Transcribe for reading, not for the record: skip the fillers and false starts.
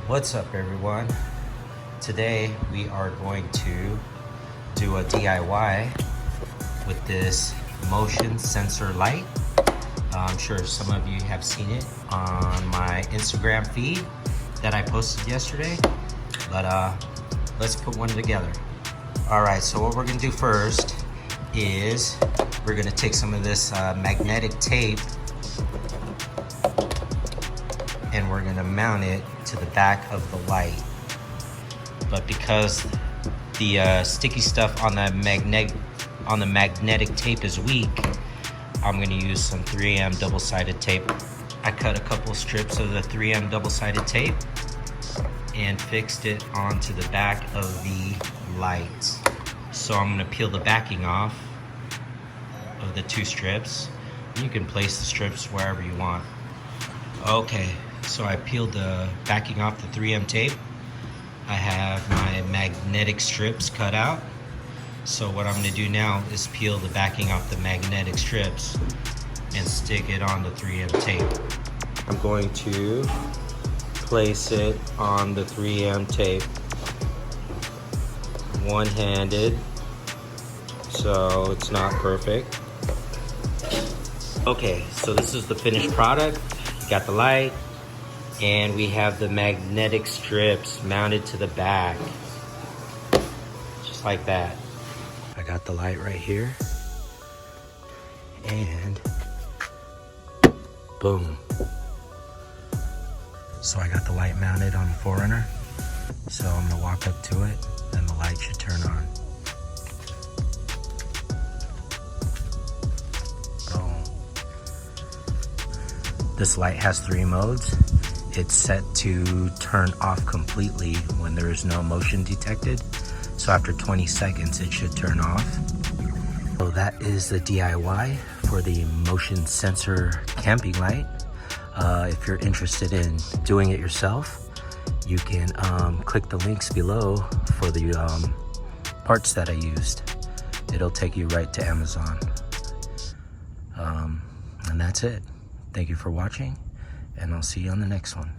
What's up, everyone? Today we are going to do a DIY with this motion sensor light. I'm sure some of you have seen it on my Instagram feed that I posted yesterday, but let's put one together. All right, so what we're gonna do first is we're gonna take some of this magnetic tape and we're gonna mount it to the back of the light. But because the sticky stuff on the magnetic tape is weak, I'm gonna use some 3M double-sided tape. I cut a couple strips of the 3M double-sided tape and fixed it onto the back of the lights. So I'm gonna peel the backing off of the two strips. You can place the strips wherever you want. Okay, so I peeled the backing off the 3M tape. I have my magnetic strips cut out. So what I'm gonna do now is peel the backing off the magnetic strips and stick it on the 3M tape. I'm going to place it on the 3M tape one-handed, so it's not perfect. Okay, so this is the finished product. Got the light, and we have the magnetic strips mounted to the back, just like that. I got the light right here, and boom. So I got the light mounted on the 4Runner. So I'm gonna walk up to it, and the light should turn on. Boom. This light has 3 modes. It's set to turn off completely when there is no motion detected. So after 20 seconds, it should turn off. So that is the DIY for the motion sensor camping light. If you're interested in doing it yourself, you can click the links below for the parts that I used. It'll take you right to Amazon. And that's it. Thank you for watching, and I'll see you on the next one.